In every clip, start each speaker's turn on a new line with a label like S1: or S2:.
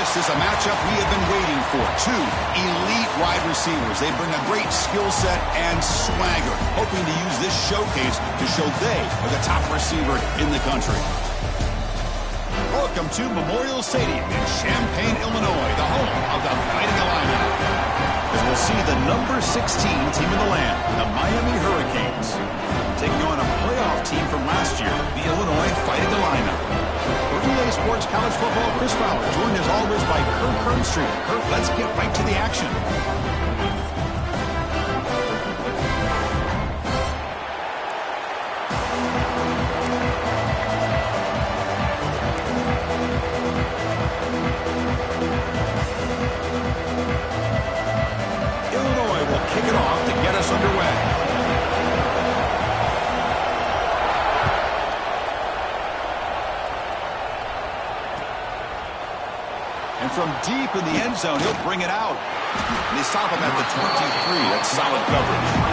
S1: This is a matchup we have been waiting for. Two elite wide receivers. They bring a great skill set and swagger, hoping to use this showcase to show they are the top receiver in the country. Welcome to Memorial Stadium in Champaign, Illinois, the home of the Fighting Illini. As we'll see the number 16 team in the land, the Miami Hurricanes, taking on a playoff team from last year, the Illinois Fighting Illini. For EA Sports College Football, Chris Fowler, joined as always by Kirk Kernstreet. Kirk, let's get right to the action. Illinois will kick it off to get us underway. And from deep in the end zone, he'll bring it out. And they stop him at the 23. That's solid coverage.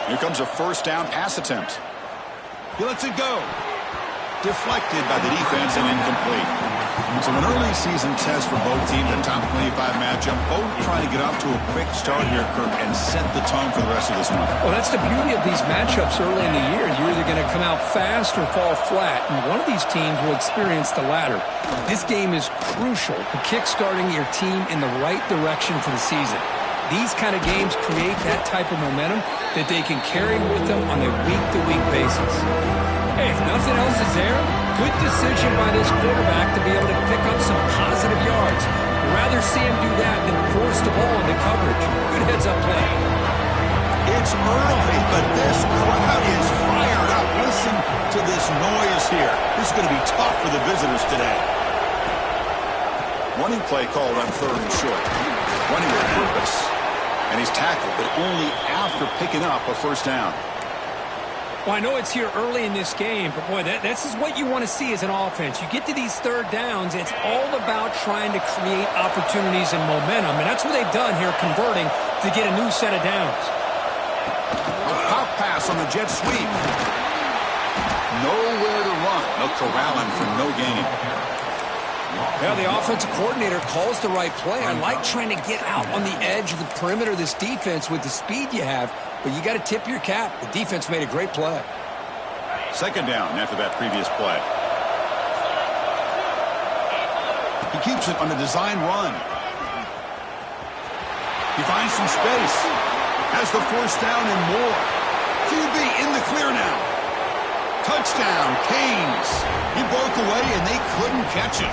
S1: Here comes a first down pass attempt. He lets it go. Deflected by the defense and incomplete. So an early season test for both teams, a top 25 matchup. Both trying to get off to a quick start here, Kirk, and set the tone for the rest of this one.
S2: Well, that's the beauty of these matchups early in the year. You're either going to come out fast or fall flat, and one of these teams will experience the latter. This game is crucial to kick-starting your team in the right direction for the season. These kind of games create that type of momentum that they can carry with them on a week-to-week basis. Hey, if nothing else is there, good decision by this quarterback to be able to pick up some positive yards. I'd rather see him do that than force the ball into coverage. Good heads-up play.
S1: It's early, but this crowd is fired up. Listen to this noise here. This is going to be tough for the visitors today. Running play called on 3rd and short. Running with purpose. And he's tackled, but only after picking up a first down.
S2: Well, I know it's here early in this game, but boy, this is what you want to see as an offense. You get to these 3rd downs, it's all about trying to create opportunities and momentum, and that's what they've done here, converting to get a new set of downs.
S1: A pop pass on the jet sweep. Nowhere to run. They'll corral him for no gain.
S2: Yeah, the offensive coordinator calls the right play. I like trying to get out on the edge of the perimeter of this defense with the speed you have, but you got to tip your cap. The defense made a great play.
S1: 2nd down after that previous play. He keeps it on a design run. He finds some space. Has the 1st down and more. QB in the clear now. Touchdown, Canes. He broke away, and they couldn't catch him.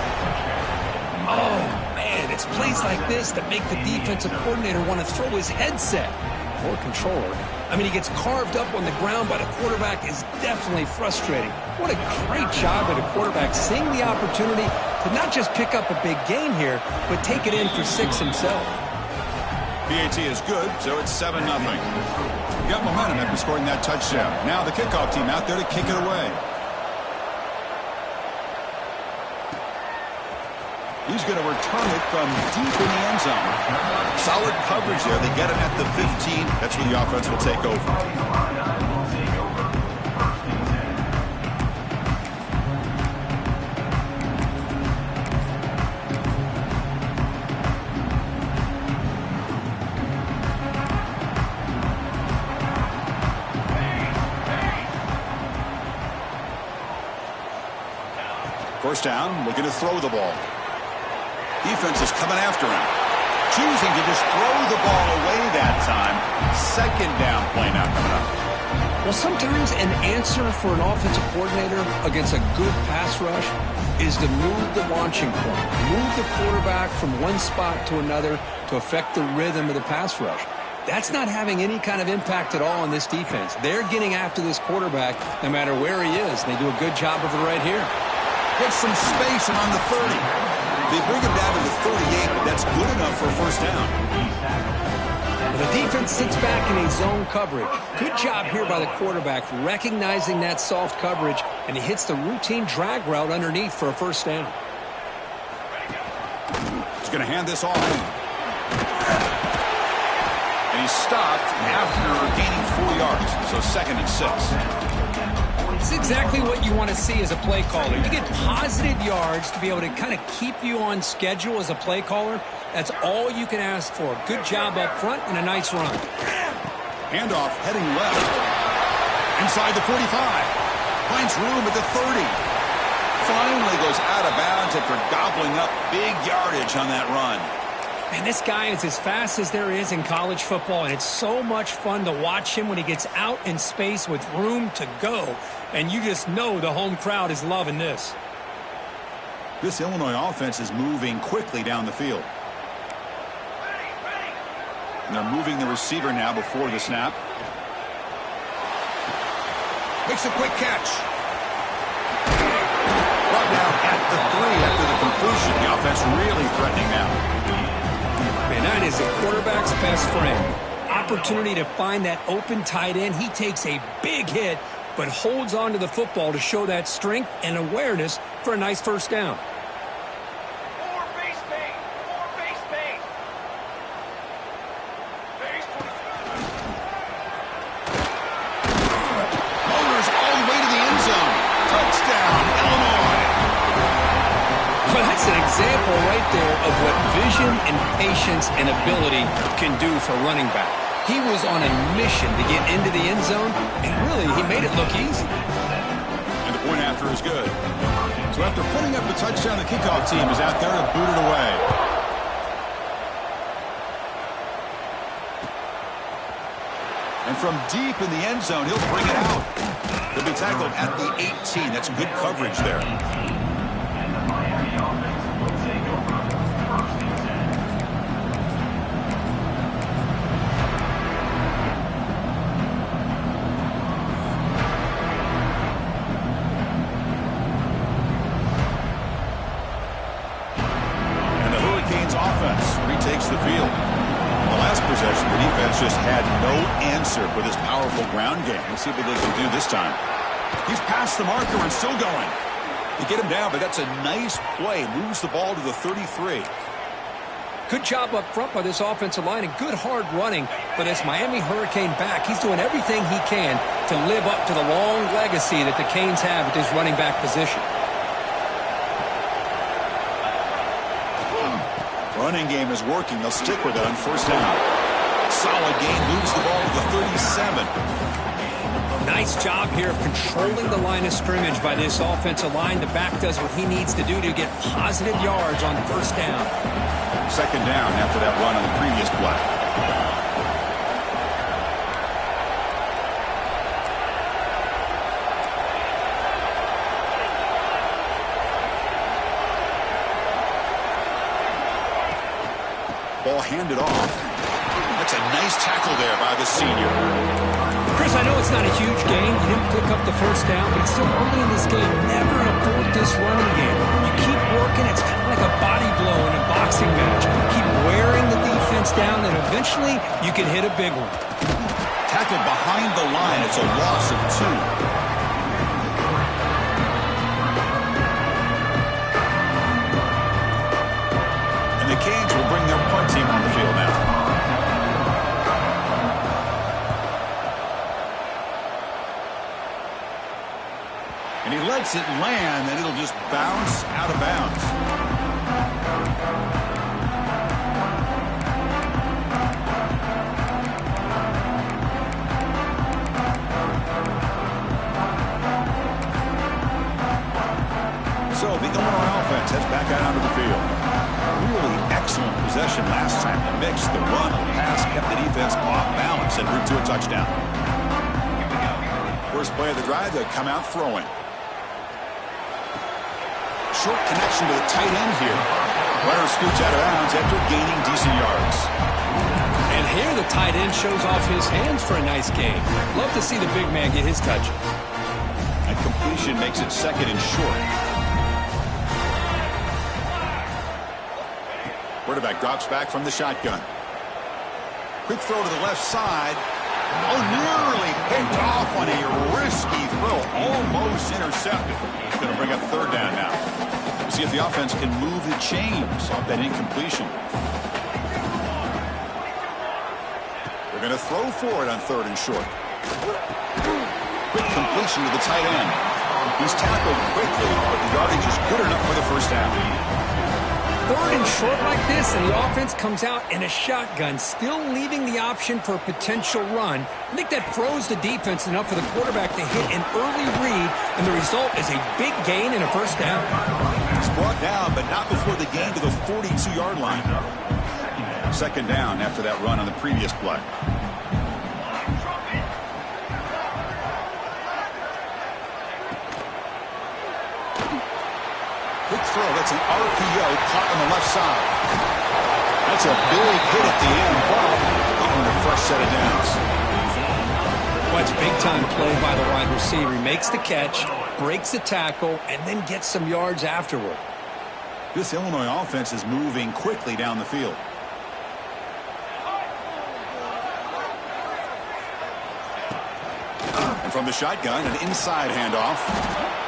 S2: Oh, man, it's plays like this that make the defensive coordinator want to throw his headset. Or controller. I mean, he gets carved up on the ground by the quarterback is definitely frustrating. What a great job by the quarterback seeing the opportunity to not just pick up a big gain here, but take it in for 6 himself.
S1: PAT is good, so it's 7-0. Got momentum after scoring that touchdown. Now the kickoff team out there to kick it away. He's going to return it from deep in the end zone. Solid coverage there. They get him at the 15. That's where the offense will take over. First down, looking to throw the ball. Defense is coming after him. Choosing to just throw the ball away that time. 2nd down play now coming up.
S2: Well, sometimes an answer for an offensive coordinator against a good pass rush is to move the launching point. Move the quarterback from one spot to another to affect the rhythm of the pass rush. That's not having any kind of impact at all on this defense. They're getting after this quarterback no matter where he is. They do a good job of it right here.
S1: Gets some space and on the 30. They bring him down to the 38, but that's good enough for a first down.
S2: The defense sits back in a zone coverage. Good job here by the quarterback recognizing that soft coverage, and he hits the routine drag route underneath for a first down.
S1: He's going to hand this off. And he's stopped after gaining 4 yards, so 2nd and 6.
S2: It's exactly what you want to see as a play caller. You get positive yards to be able to kind of keep you on schedule as a play caller. That's all you can ask for. Good job up front and a nice run.
S1: Handoff heading left. Inside the 45. Finds room at the 30. Finally goes out of bounds after gobbling up big yardage on that run.
S2: Man, this guy is as fast as there is in college football, and it's so much fun to watch him when he gets out in space with room to go. And you just know the home crowd is loving this.
S1: This Illinois offense is moving quickly down the field. And they're moving the receiver now before the snap. Makes a quick catch. Brought down at the 3 after the conclusion. The offense really threatening now.
S2: Man, that is a quarterback's best friend. Opportunity to find that open tight end. He takes a big hit, but holds on to the football to show that strength and awareness for a nice first down.
S3: More base bait. More base bait.
S1: Motors all the way to the end zone. Touchdown, Illinois.
S2: Well, that's an example right there of what vision and patience and ability can do for running back. He was on a mission to get into the end zone, and really, he made it look easy.
S1: And the point after is good. So after putting up the touchdown, the kickoff team is out there to boot it away. And from deep in the end zone, he'll bring it out. He'll be tackled at the 18. That's good coverage there. Takes the field. On the last possession, the defense just had no answer for this powerful ground game. Let's see what they can do this time. He's past the marker and still going. They get him down, but that's a nice play. Moves the ball to the 33.
S2: Good job up front by this offensive line and good hard running. But as Miami Hurricane back, he's doing everything he can to live up to the long legacy that the Canes have at this running back position.
S1: Running game is working. They'll stick with it on first down. Solid gain. Moves the ball to the 37.
S2: Nice job here of controlling the line of scrimmage by this offensive line. The back does what he needs to do to get positive yards on first down.
S1: Second down after that run on the previous play. Ball handed off. That's a nice tackle there by the senior.
S2: Chris, I know it's not a huge gain. You didn't pick up the first down, but it's still early in this game. Never abort this running game. You keep working. It's kind of like a body blow in a boxing match. Keep wearing the defense down, and eventually you can hit a big one.
S1: Tackled behind the line. It's a loss of 2. The Canes will bring their punt team on the field now. And he lets it land, and it'll just bounce out of bounds. So the Illinois offense heads back out onto the field. Really excellent possession last time. The mix, the run, the pass kept the defense off balance and route to a touchdown. First play of the drive, they come out throwing. Short connection to the tight end here. Runner scoots out of bounds after gaining decent yards.
S2: And here the tight end shows off his hands for a nice gain. Love to see the big man get his touches.
S1: And completion makes it 2nd and short. Quarterback drops back from the shotgun. Quick throw to the left side. Oh, nearly picked off on a risky throw. Almost intercepted. It's going to bring up third down now. We'll see if the offense can move the chains off that incompletion. They're going to throw for it on 3rd and short. Quick completion to the tight end. He's tackled quickly, but the yardage is good enough for the first down.
S2: 3rd and short like this, and the offense comes out in a shotgun, still leaving the option for a potential run. I think that froze the defense enough for the quarterback to hit an early read, and the result is a big gain and a first down.
S1: He's brought down, but not before the gain to the 42-yard line. 2nd down after that run on the previous play. Quick throw. That's an RPO caught on the left side. That's a big hit at the end, but on a fresh set of downs.
S2: Well, it's big-time play by the wide receiver. He makes the catch, breaks the tackle, and then gets some yards afterward.
S1: This Illinois offense is moving quickly down the field. And from the shotgun, an inside handoff.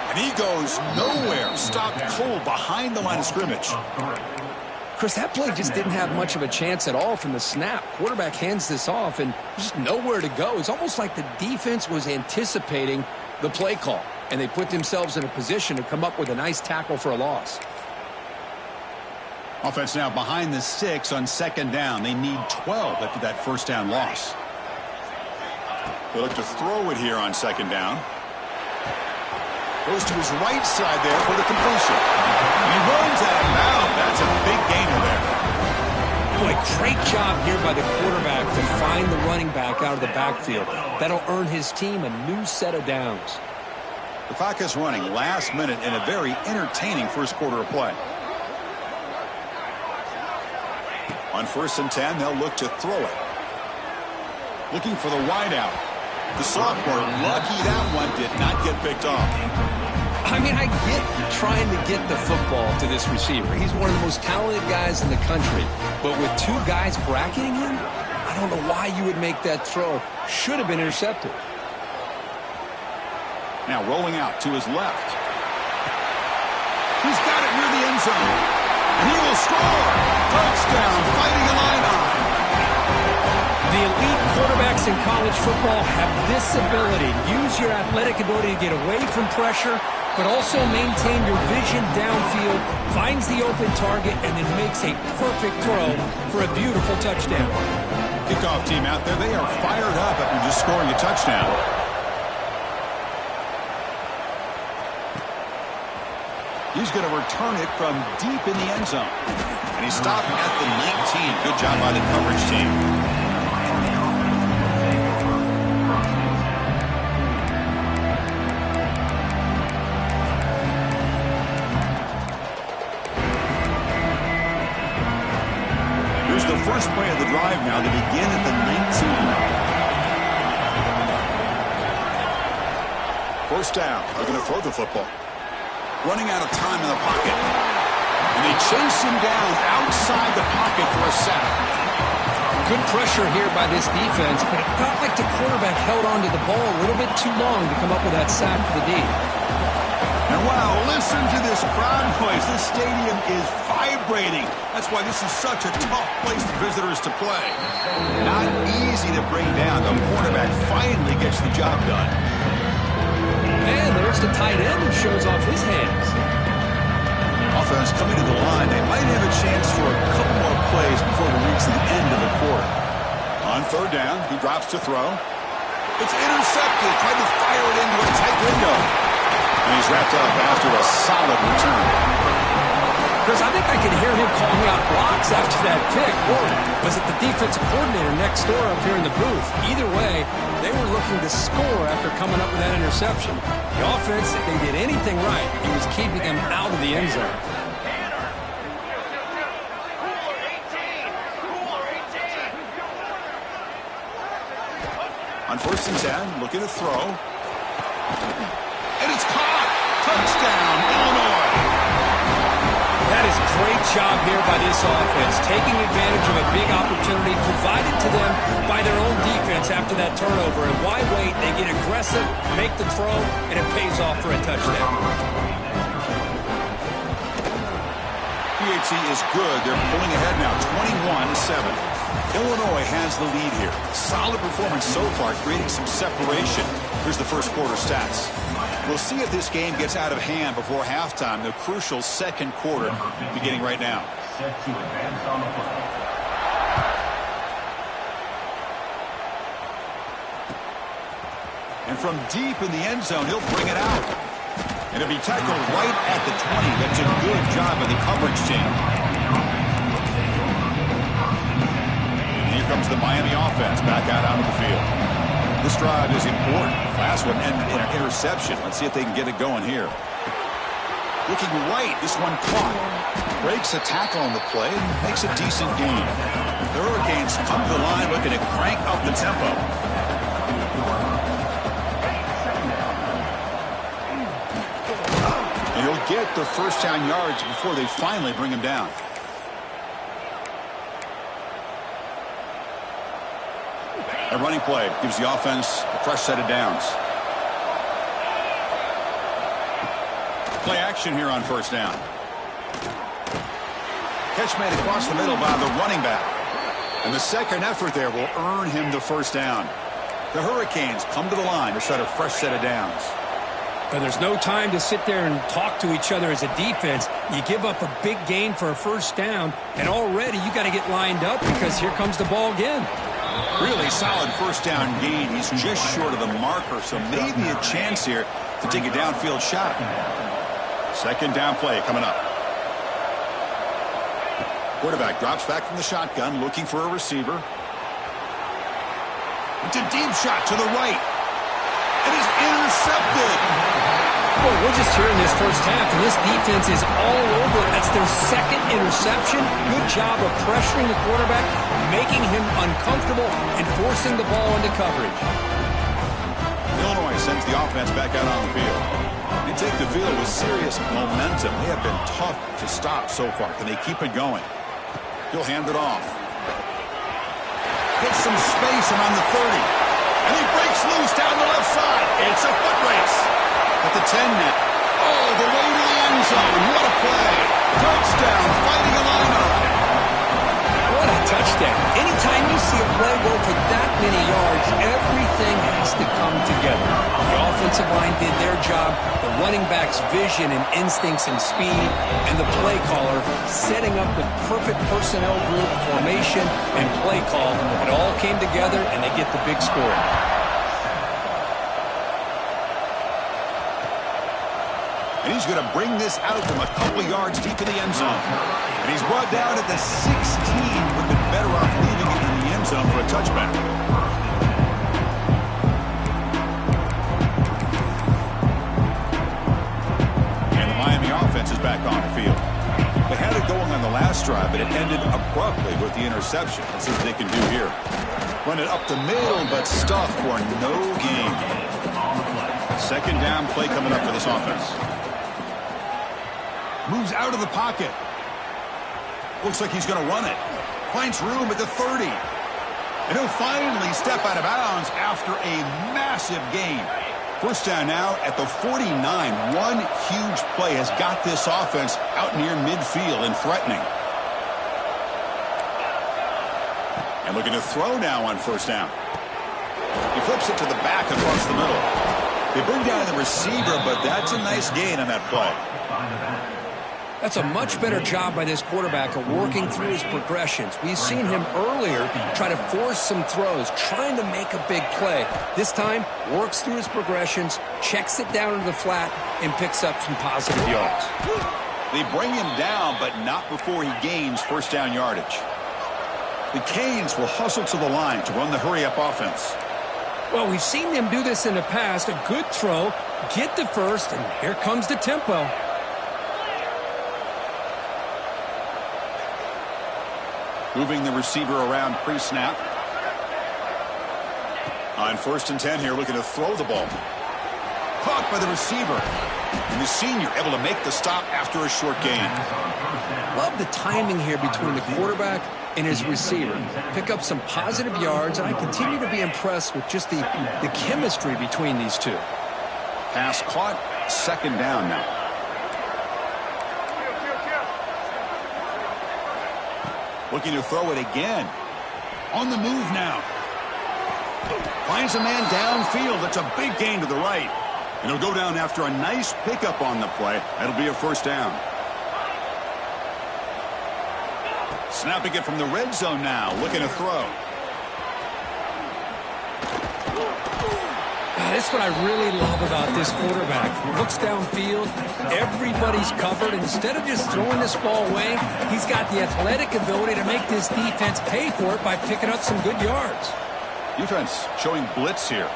S1: And he goes nowhere. Stopped cold behind the line of scrimmage.
S2: Chris, that play just didn't have much of a chance at all from the snap. Quarterback hands this off, and just nowhere to go. It's almost like the defense was anticipating the play call, and they put themselves in a position to come up with a nice tackle for a loss.
S1: Offense now behind the 6 on 2nd down. They need 12 after that first down loss. They look to throw it here on 2nd down. Goes to his right side there for the completion. He runs out of bounds. That's a big gainer there.
S2: Boy, great job here by the quarterback to find the running back out of the backfield. That'll earn his team a new set of downs.
S1: The clock is running last minute in a very entertaining first quarter of play. On 1st and 10, they'll look to throw it. Looking for the wideout. The sophomore, lucky that one did not get picked off.
S2: I mean, I get trying to get the football to this receiver. He's one of the most talented guys in the country. But with 2 guys bracketing him, I don't know why you would make that throw. Should have been intercepted.
S1: Now rolling out to his left. He's got it near the end zone. And he will score. Touchdown, Fighting Illini.
S2: The elite quarterbacks in college football have this ability. Use your athletic ability to get away from pressure, but also maintain your vision downfield, finds the open target, and then makes a perfect throw for a beautiful touchdown.
S1: Kickoff team out there, they are fired up after just scoring a touchdown. He's going to return it from deep in the end zone. And he stopped at the 19. Good job by the coverage team. Here's the first play of the drive now. They begin at the 19. First down. They're going to throw the football. Running out of time in the pocket. And they chase him down outside the pocket for a sack.
S2: Good pressure here by this defense, but it felt like the quarterback held on to the ball a little bit too long to come up with that sack for the D.
S1: And wow, listen to this crowd noise. This stadium is vibrating. That's why this is such a tough place for visitors to play. Not easy to bring down. The quarterback finally gets the job done.
S2: And there's the tight end who shows off his hands.
S1: Offense coming to the line. They might have a chance for a couple more plays before we reach the end of the quarter. On 3rd down, he drops to throw. It's intercepted. Tried to fire it into a tight window. And he's wrapped up after a solid return.
S2: Chris, I think I could hear him calling out blocks after that pick. Or was it the defensive coordinator next door up here in the booth? Either way, they were looking to score after coming up with that interception. The offense, if they did anything right, it was keeping them out of the end zone.
S1: On 1st and 10, looking to throw. And it's caught. Touchdown, Illinois.
S2: That That is great job here by this offense, taking advantage of a big opportunity provided to them by their own defense after that turnover. And why wait? They get aggressive, make the throw, and it pays off for a touchdown.
S1: PHC is good. They're pulling ahead now, 21-7. Illinois has the lead here. Solid performance so far, creating some separation. Here's the first quarter stats. We'll see if this game gets out of hand before halftime. The crucial second quarter beginning right now. And from deep in the end zone, he'll bring it out. And it'll be tackled right at the 20. That's a good job by the coverage team. And here comes the Miami offense back out onto the field. This drive is important. Last one ended in an interception. Let's see if they can get it going here. Looking right, this one caught. Breaks a tackle on the play, makes a decent gain. The Hurricanes come to the line looking to crank up the tempo. And he'll get the first down yards before they finally bring him down. A running play gives the offense a fresh set of downs. Play action here on first down. Catch made across the middle by the running back. And the second effort there will earn him the first down. The Hurricanes come to the line to set a fresh set of downs.
S2: But there's no time to sit there and talk to each other as a defense. You give up a big gain for a first down, and already you got to get lined up because here comes the ball again.
S1: Really solid first down gain. He's just short of the marker, so maybe a chance here to take a downfield shot. Second down play coming up. Quarterback drops back from the shotgun, looking for a receiver. It's a deep shot to the right. And he's intercepted.
S2: Well, we're just here in this first half, and this defense is all over it. That's their second interception. Good job of pressuring the quarterback, making him uncomfortable, and forcing the ball into coverage.
S1: Illinois sends the offense back out on the field. They take the field with serious momentum. They have been tough to stop so far. Can they keep it going? He'll hand it off. Gets some space around the 30. And he breaks loose down the left side. It's a foot race. At the 10 net. Oh, the way to the end zone. What a play. Touchdown, fighting Illini.
S2: What a touchdown. Anytime you see a play go for that many yards, everything has to come together. The offensive line did their job, the running back's vision and instincts and speed, and the play caller setting up the perfect personnel group, formation, and play call. It all came together, and they get the big score.
S1: And he's going to bring this out from a couple yards deep in the end zone. And he's brought down at the 16. Would have been better off leaving it in the end zone for a touchback. And the Miami offense is back on the field. They had it going on the last drive, but it ended abruptly with the interception. Let's see what they can do here. Run it up the middle, but stuff for no gain. Second down play coming up for this offense. Moves out of the pocket. Looks like he's going to run it. Finds room at the 30. And he'll finally step out of bounds after a massive gain. First down now at the 49. One huge play has got this offense out near midfield and threatening. And looking to throw now on first down. He flips it to the back across the middle. They bring down the receiver, but that's a nice gain on that play.
S2: That's a much better job by this quarterback of working through his progressions. We've seen him earlier try to force some throws, trying to make a big play. This time, works through his progressions, checks it down into the flat, and picks up some positive yards.
S1: They bring him down, but not before he gains first down yardage. The Canes will hustle to the line to run the hurry-up offense.
S2: Well, we've seen them do this in the past. A good throw, get the first, and here comes the tempo.
S1: Moving the receiver around pre-snap. On 1st and 10 here, looking to throw the ball. Caught by the receiver. And the senior able to make the stop after a short gain.
S2: Love the timing here between the quarterback and his receiver. Pick up some positive yards, and I continue to be impressed with just the chemistry between these two.
S1: Pass caught, second down now. Looking to throw it again. On the move now. Finds a man downfield. That's a big gain to the right. And he'll go down after a nice pickup on the play. That'll be a first down. Snapping it from the red zone now. Looking to throw.
S2: That's what I really love about this quarterback. Looks downfield, everybody's covered. Instead of just throwing this ball away, he's got the athletic ability to make this defense pay for it by picking up some good yards.
S1: Defense showing blitz here.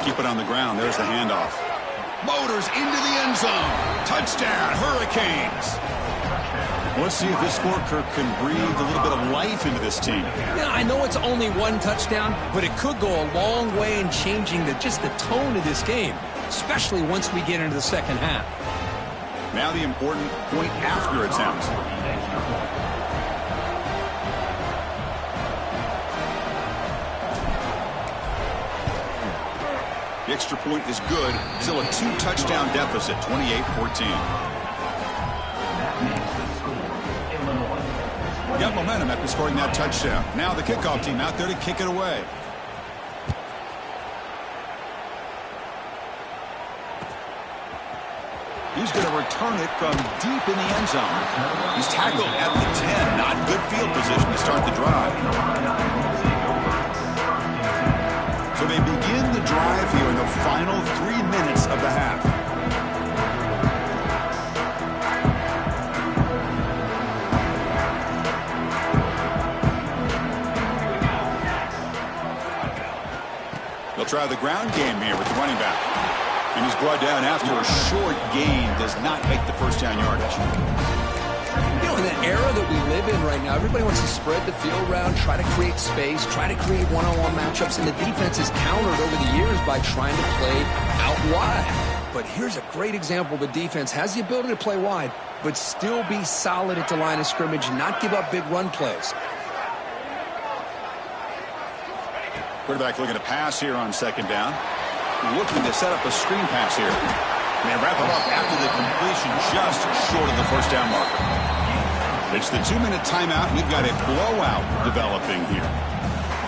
S1: Keep it on the ground. There's the handoff. Motors into the end zone. Touchdown, Hurricanes. Let's see if this score, Kirk, can breathe a little bit of life into this team.
S2: Yeah, I know it's only one touchdown, but it could go a long way in changing just the tone of this game, especially once we get into the second half.
S1: Now the important point after attempt. The extra point is good. Still a 2-touchdown deficit, 28-14. Got momentum after scoring that touchdown. Now the kickoff team out there to kick it away. He's going to return it from deep in the end zone. He's tackled at the 10. Not good field position to start the drive. So they begin the drive here in the final 3 minutes of the half. They'll try the ground game here with the running back. And he's brought down after a short gain. Does not make the first down yardage.
S2: You know, in the era that we live in right now, everybody wants to spread the field around, try to create space, try to create one-on-one matchups, and the defense has countered over the years by trying to play out wide. But here's a great example. The defense has the ability to play wide, but still be solid at the line of scrimmage and not give up big run plays.
S1: Quarterback looking to pass here on second down. Looking to set up a screen pass here. And they wrap him up after the completion just short of the first down marker. It's the 2-minute timeout. We've got a blowout developing here.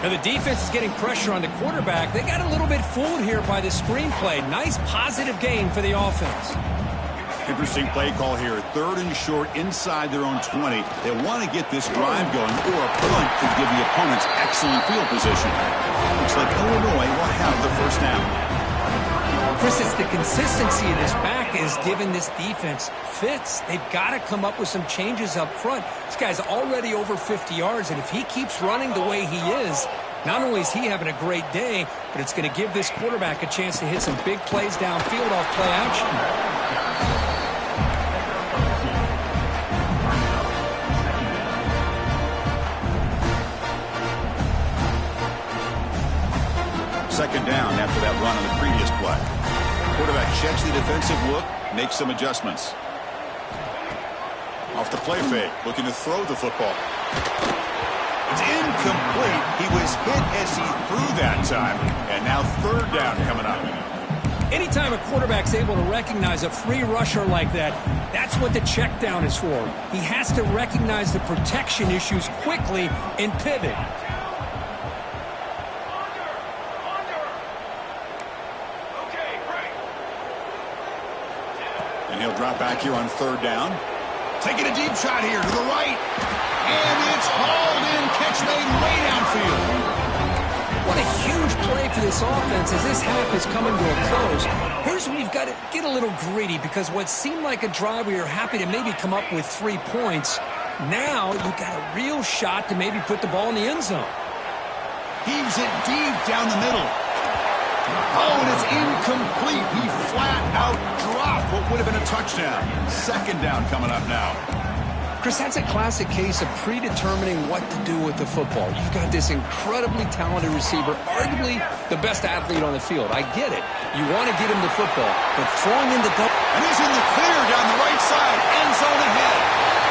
S2: Now the defense is getting pressure on the quarterback. They got a little bit fooled here by the screenplay. Nice positive gain for the offense.
S1: Interesting play call here. 3rd and short inside their own 20. They want to get this drive going, or a punt could give the opponents excellent field position. Looks like Illinois will have the first down.
S2: Chris, it's the consistency of this back is giving this defense fits. They've got to come up with some changes up front. This guy's already over 50 yards, and if he keeps running the way he is, not only is he having a great day, but it's going to give this quarterback a chance to hit some big plays downfield off play action.
S1: Second down after that run on the previous play. Quarterback checks the defensive look, makes some adjustments. Off the play fake, looking to throw the football. It's incomplete. He was hit as he threw that time. And now 3rd down coming up.
S2: Anytime a quarterback's able to recognize a free rusher like that, that's what the check down is for. He has to recognize the protection issues quickly and pivot.
S1: He'll drop back here on 3rd down. Taking a deep shot here to the right. And it's hauled in. Catch made way downfield.
S2: What a huge play for this offense as this half is coming to a close. Here's where we've got to get a little greedy, because what seemed like a drive where you're happy to maybe come up with 3 points, now you've got a real shot to maybe put the ball in the end zone.
S1: Heaves it deep down the middle. Oh, and it's incomplete. He flat out dropped what would have been a touchdown. 2nd down coming up now.
S2: Chris, that's a classic case of predetermining what to do with the football. You've got this incredibly talented receiver, arguably the best athlete on the field. I get it. You want to get him the football, but throwing in the double
S1: And he's in the clear down the right side. End zone ahead.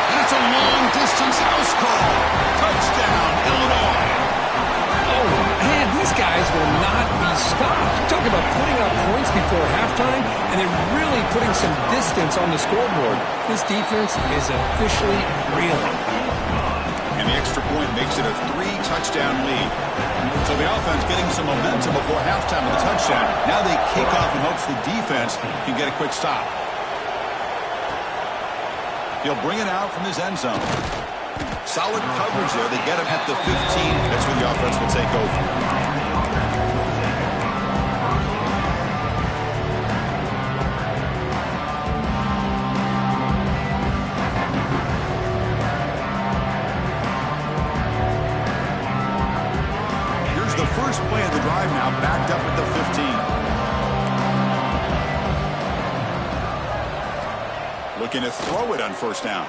S1: And it's a long-distance house call. Touchdown, Illinois.
S2: Oh, man, these guys will not be stopped. Talk about putting up points before halftime, and then really putting some distance on the scoreboard. This defense is officially reeling.
S1: And the extra point makes it a 3-touchdown lead. So the offense getting some momentum before halftime with a touchdown. Now they kick off in hopes the defense can get a quick stop. He'll bring it out from his end zone. Solid coverage there. They get him at the 15. That's where the offense will take over. The first play of the drive now, backed up at the 15. Looking to throw it on first down.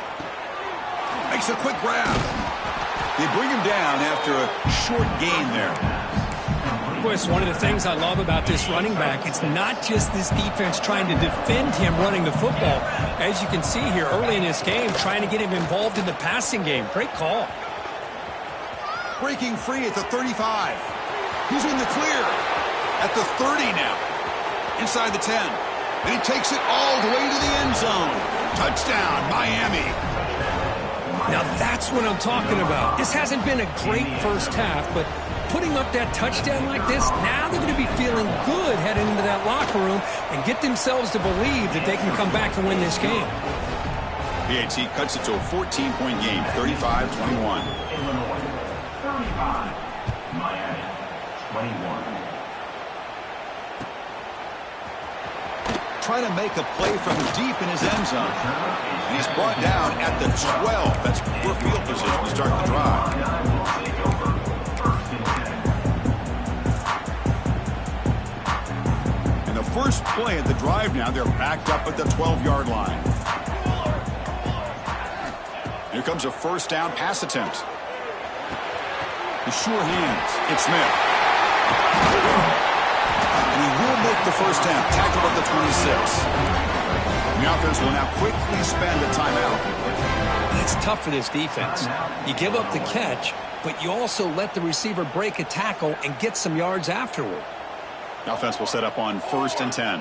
S1: Makes a quick grab. They bring him down after a short gain there.
S2: Boy, it's one of the things I love about this running back. It's not just this defense trying to defend him running the football. As you can see here early in this game, trying to get him involved in the passing game. Great call.
S1: Breaking free at the 35. He's in the clear at the 30 now. Inside the 10. And he takes it all the way to the end zone. Touchdown, Miami.
S2: Now that's what I'm talking about. This hasn't been a great first half, but putting up that touchdown like this, now they're going to be feeling good heading into that locker room and get themselves to believe that they can come back and win this game.
S1: PAT cuts it to a 14-point game, 35-21.
S4: Illinois, 35. Miami, 21.
S1: Trying to make a play from deep in his end zone. And he's brought down at the 12. That's poor field position to start the drive. And the first play of the drive now, they're backed up at the 12-yard line. Here comes a first down pass attempt. The sure hands. It's Smith. And he will make the first down. Tackled at the 26. And the offense will now quickly spend a timeout.
S2: It's tough for this defense. You give up the catch, but you also let the receiver break a tackle and get some yards afterward.
S1: The offense will set up on 1st and 10.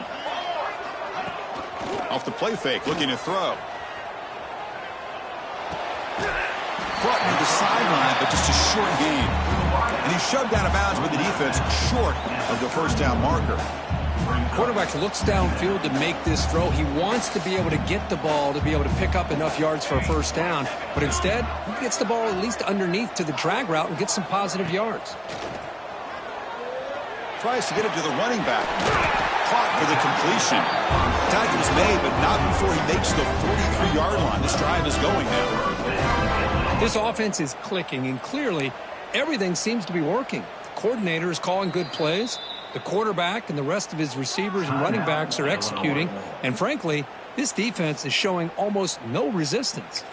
S1: Off the play fake, looking to throw. Caught near the sideline, but just a short gain. And he's shoved out of bounds with the defense short of the first down marker.
S2: Quarterback looks downfield to make this throw. He wants to be able to get the ball to be able to pick up enough yards for a first down. But instead, he gets the ball at least underneath to the drag route and gets some positive yards.
S1: Tries to get it to the running back. Caught for the completion. Tackle's made, but not before he makes the 43-yard line. This drive is going now.
S2: This offense is clicking, and clearly everything seems to be working. The coordinator is calling good plays. The quarterback and the rest of his receivers and running backs are executing. And frankly, this defense is showing almost no resistance.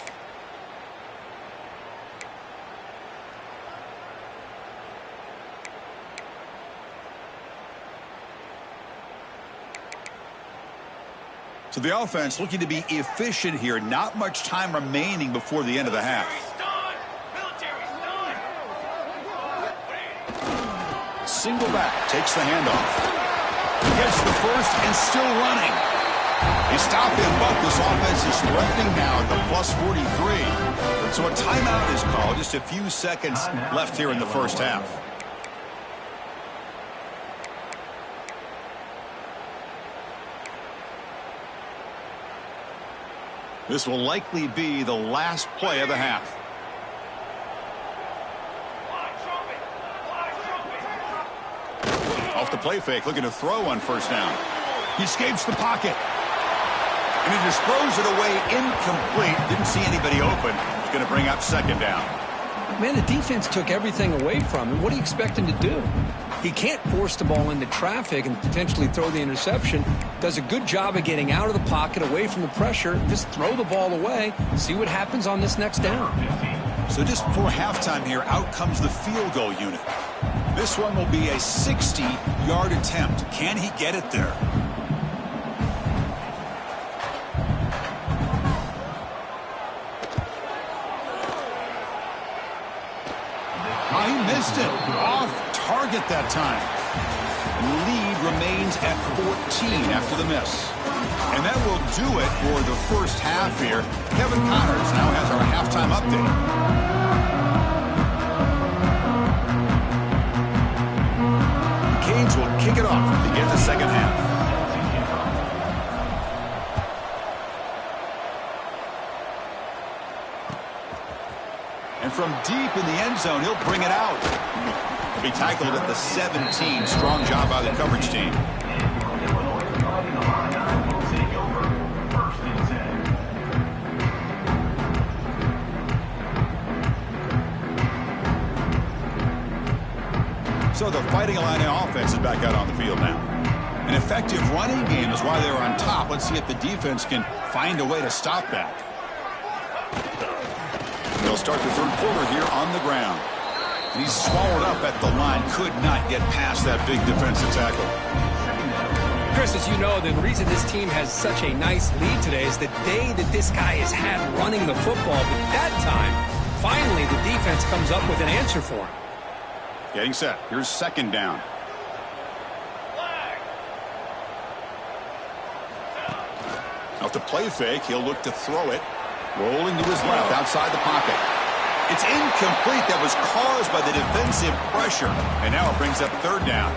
S1: So the offense looking to be efficient here. Not much time remaining before the end of the half. Single back, takes the handoff. Gets the first and still running. They stop him, but this offense is threatening now at the plus 43. So a timeout is called. Just a few seconds left here in the first half. This will likely be the last play of the half. Off the play fake, looking to throw on first down. He escapes the pocket. And he just throws it away incomplete. Didn't see anybody open. He's going to bring up second down.
S2: Man, the defense took everything away from him. What do you expect him to do? He can't force the ball into traffic and potentially throw the interception. Does a good job of getting out of the pocket, away from the pressure. Just throw the ball away. See what happens on this next down.
S1: So just before halftime here, out comes the field goal unit. This one will be a 60-yard attempt. Can he get it there? missed it. Off target that time. Lead remains at 14 after the miss. And that will do it for the first half here. Kevin Connors now has our halftime update. Canes will kick it off to begin the second half. And from deep in the end zone, he'll bring it out. He'll be tackled at the 17. Strong job by the coverage team. So the Fighting Illini offense is back out on the field now. An effective running game is why they're on top. Let's see if the defense can find a way to stop that. They'll start the third quarter here on the ground. And he's swallowed up at the line. Could not get past that big defensive tackle.
S2: Chris, as you know, the reason this team has such a nice lead today is the day that this guy has had running the football. But that time, finally, the defense comes up with an answer for him.
S1: Getting set. Here's second down. Off the play fake, he'll look to throw it. Rolling to his left outside the pocket. It's incomplete. That was caused by the defensive pressure. And now it brings up third down.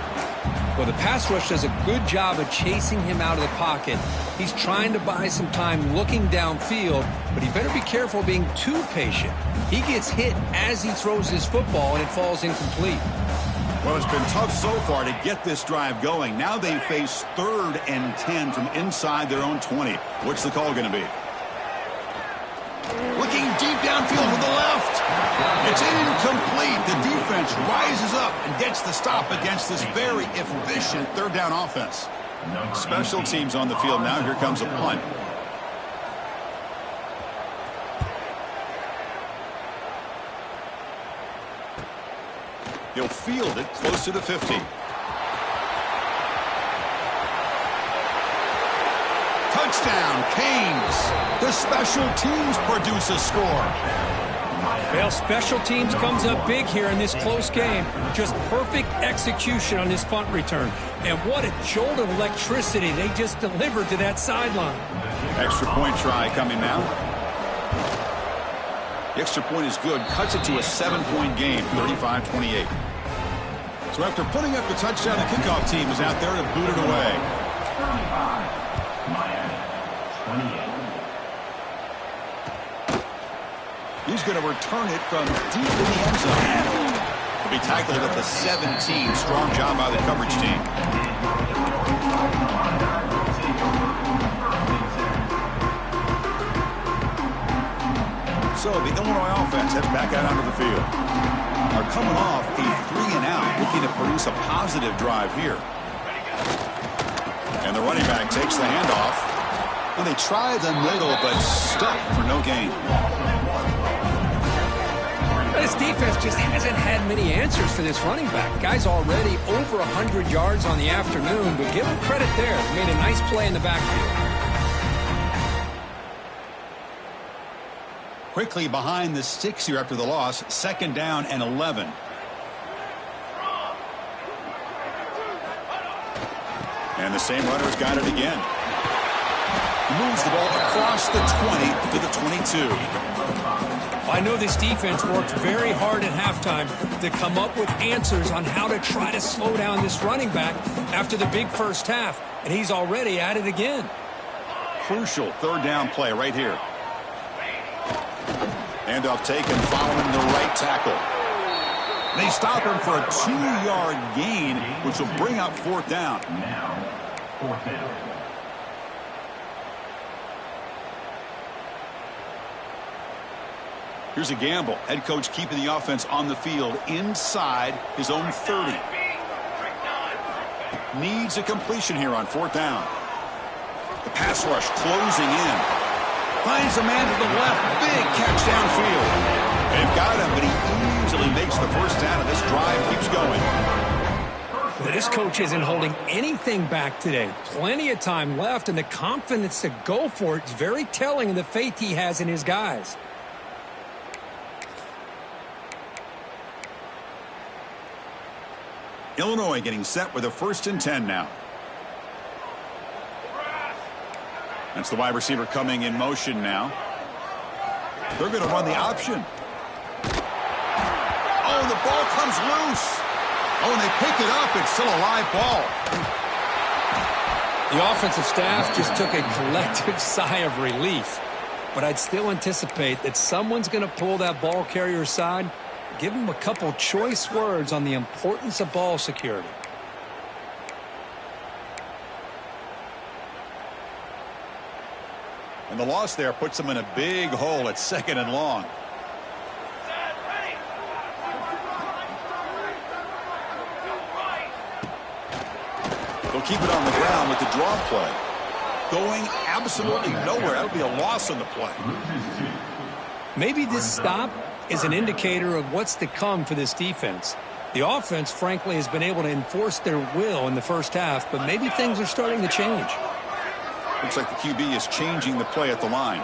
S2: Well, the pass rush does a good job of chasing him out of the pocket. He's trying to buy some time looking downfield, but he better be careful being too patient. He gets hit as he throws his football, and it falls incomplete.
S1: Well, it's been tough so far to get this drive going. Now they face 3rd and 10 from inside their own 20. What's the call going to be? Looking deep downfield with the left. It's incomplete. The defense rises up and gets the stop against this very efficient third down offense. Special teams on the field now. Here comes a punt. He'll field it close to the 50. Touchdown, Canes. The special teams produce a score.
S2: Well, special teams comes up big here in this close game. Just perfect execution on this punt return. And what a jolt of electricity they just delivered to that sideline.
S1: Extra point try coming now. The extra point is good. Cuts it to a 7-point game, 35-28. So after putting up the touchdown, the kickoff team is out there to boot it away.
S4: 28.
S1: He's going to return it from deep in the end zone. He'll be tackled at the 17. Strong job by the coverage team. So the Illinois offense heads back out onto the field. Are coming off a 3-and-out, looking to produce a positive drive here. And the running back takes the handoff. And they try the middle, but stuffed for no gain.
S2: This defense just hasn't had many answers for this running back. Guy's already over 100 yards on the afternoon, but give him credit there. He made a nice play in the backfield.
S1: Quickly behind the sticks here after the loss. 2nd down and 11. And the same runner's got it again. Moves the ball across the 20 to the 22.
S2: I know this defense worked very hard at halftime to come up with answers on how to try to slow down this running back after the big first half, and he's already at it again.
S1: Crucial 3rd down play right here. Handoff taken following the right tackle. They stop him for a 2-yard gain, which will bring up 4th down.
S4: Now, 4th down.
S1: Here's a gamble. Head coach keeping the offense on the field inside his own 30. Needs a completion here on 4th down. The pass rush closing in. Finds a man to the left. Big catch downfield. They've got him, but he easily makes the first down, and this drive keeps going.
S2: This coach isn't holding anything back today. Plenty of time left, and the confidence to go for it is very telling of the faith he has in his guys.
S1: Illinois getting set with a 1st and 10 now. That's the wide receiver coming in motion now. They're going to run the option. Oh, the ball comes loose. Oh, and they pick it up. It's still a live ball.
S2: The offensive staff just took a collective sigh of relief. But I'd still anticipate that someone's going to pull that ball carrier aside, give him a couple choice words on the importance of ball security.
S1: And the loss there puts them in a big hole at 2nd and long. They'll keep it on the ground with the draw play. Going absolutely nowhere. That would be a loss on the play.
S2: Maybe this stop is an indicator of what's to come for this defense. The offense, frankly, has been able to enforce their will in the first half, but maybe things are starting to change.
S1: Looks like the QB is changing the play at the line.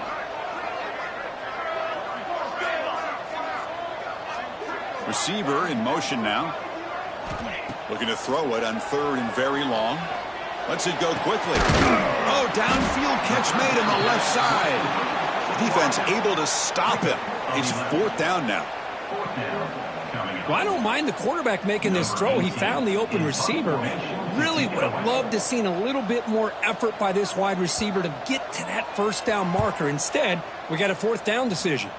S1: Receiver in motion now. Looking to throw it on 3rd and very long. Lets it go quickly. Oh, downfield catch made on the left side. Defense able to stop him. It's 4th down now.
S2: Well, I don't mind the quarterback making this throw. He found the open receiver. Really would have loved to seen a little bit more effort by this wide receiver to get to that 1st down marker. Instead, we got a 4th down decision.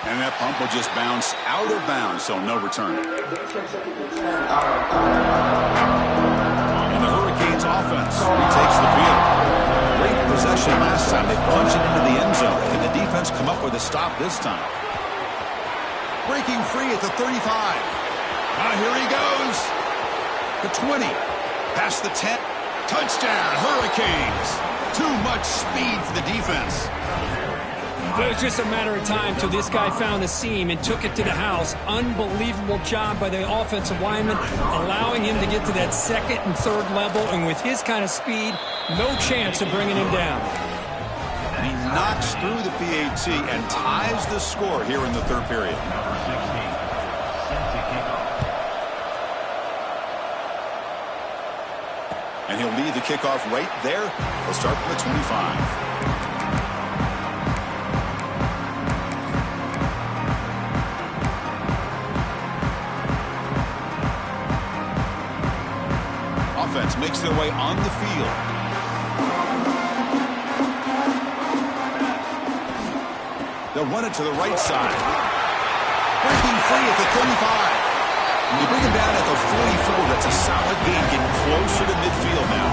S1: And that pump will just bounce out of bounds, so no return. And the Hurricanes offense takes the field. Great possession last time. They punched it into the end zone. Can the defense come up with a stop this time? Breaking free at the 35. Here he goes. The 20. Past the 10. Touchdown, Hurricanes. Too much speed for the defense.
S2: It was just a matter of time till this guy found the seam and took it to the house. Unbelievable job by the offensive lineman, allowing him to get to that 2nd and 3rd level. And with his kind of speed, no chance of bringing him down.
S1: He knocks through the PAT and ties the score here in the 3rd period. And he'll lead the kickoff right there. He'll start from the 25. Offense makes their way on the field. They'll run it to the right side. Breaking free at the 35. They bring him down at the 44. That's a solid gain, getting closer to midfield now.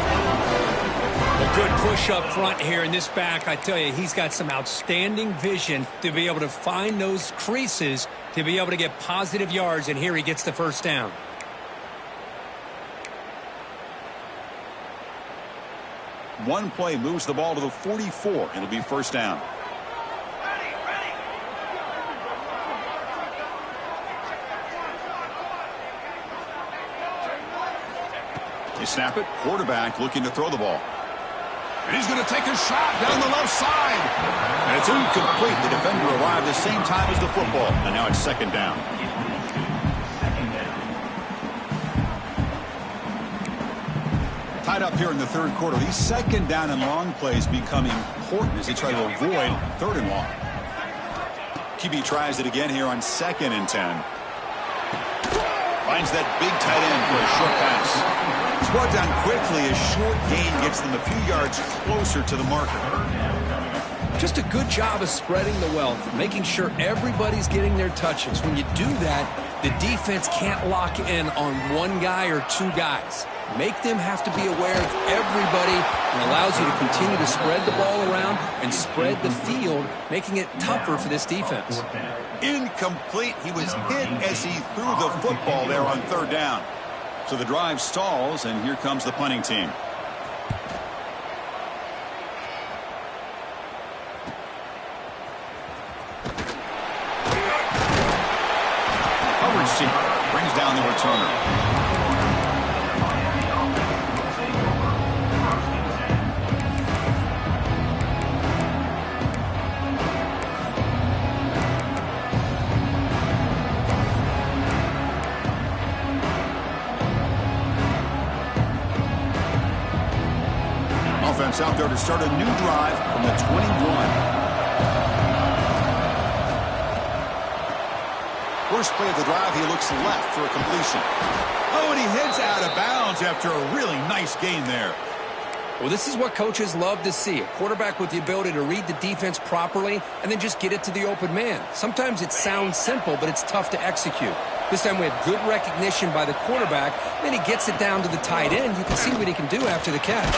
S2: A good push up front here in this back. I tell you, he's got some outstanding vision to be able to find those creases to be able to get positive yards, and here he gets the 1st down.
S1: One play moves the ball to the 44. It'll be 1st down. They snap it. Quarterback looking to throw the ball. And he's going to take a shot down the left side. And it's incomplete. The defender arrived the same time as the football. And now it's 2nd down. Tied up here in the 3rd quarter. These 2nd down and long plays become important as they try to avoid 3rd and long. QB tries it again here on 2nd and 10. Finds that big tight end for a short pass. It's brought down quickly. A short gain gets them a few yards closer to the marker.
S2: Just a good job of spreading the wealth, making sure everybody's getting their touches. When you do that, the defense can't lock in on one guy or 2 guys. Make them have to be aware of everybody, and allows you to continue to spread the ball around and spread the field, making it tougher for this defense.
S1: Incomplete. He was hit as he threw the football there on 3rd down. So the drive stalls, and here comes the punting team. Coverage team brings down the returner. offense out there to start a new drive from the 21. First play of the drive, he looks left for a completion. Oh, and he heads out of bounds after a really nice gain there.
S2: Well, this is what coaches love to see. A quarterback with the ability to read the defense properly and then just get it to the open man. Sometimes it sounds simple, but it's tough to execute. This time we have good recognition by the quarterback. Then he gets it down to the tight end. You can see what he can do after the catch.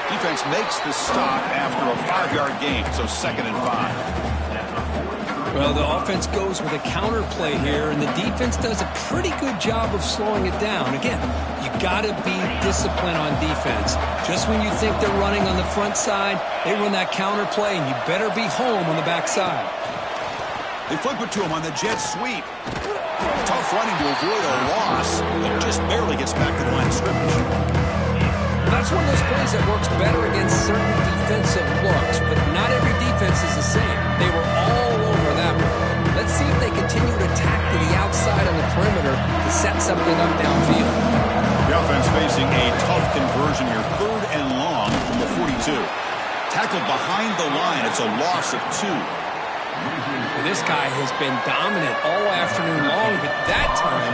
S1: Defense makes the stop after a 5-yard gain, so 2nd and 5.
S2: Well, the offense goes with a counter play here, and the defense does a pretty good job of slowing it down. Again, you got to be disciplined on defense. Just when you think they're running on the front side, they run that counter play, and you better be home on the back side.
S1: They flip it to him on the jet sweep. Tough running to avoid a loss, but just barely gets back to the line of scrimmage.
S2: That's one of those plays that works better against certain defensive looks, but not every defense is the same. They were all over that one. Let's see if they continue to attack to the outside on the perimeter to set something up downfield.
S1: The offense facing a tough conversion here, 3rd and long from the 42. Tackled behind the line. It's a loss of 2.
S2: Well, this guy has been dominant all afternoon long, but that time,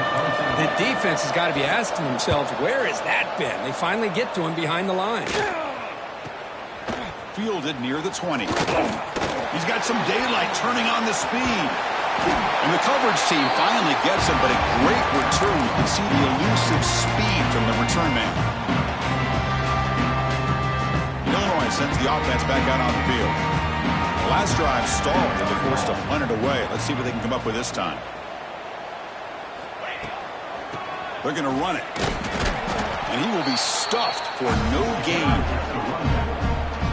S2: the defense has got to be asking themselves, where has that been? They finally get to him behind the line.
S1: Fielded near the 20. He's got some daylight turning on the speed. And the coverage team finally gets him, but a great return. You can see the elusive speed from the return man. Illinois sends the offense back out on the field. The last drive stalled, and they're forced to punt it away. Let's see what they can come up with this time. They're going to run it. And he will be stuffed for no gain.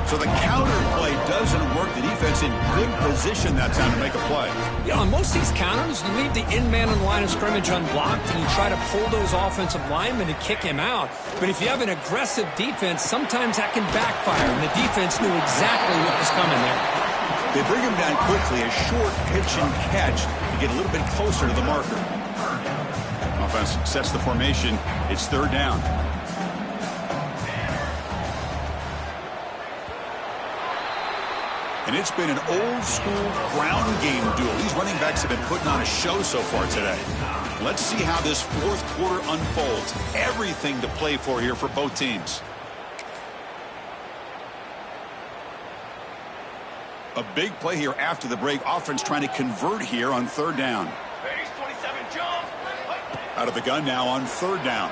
S1: So the counter play doesn't work. The defense in good position that time to make a play.
S2: Yeah, on most of these counters, you leave the in-man on the line of scrimmage unblocked, and you try to pull those offensive linemen and kick him out. But if you have an aggressive defense, sometimes that can backfire, and the defense knew exactly what was coming there.
S1: They bring him down quickly, a short pitch and catch to get a little bit closer to the marker. Offense sets the formation. It's 3rd down. And it's been an old-school ground game duel. These running backs have been putting on a show so far today. Let's see how this 4th quarter unfolds. Everything to play for here for both teams. A big play here after the break. Offense trying to convert here on 3rd down.
S3: Base 27 jump.
S1: Out of the gun now on 3rd down.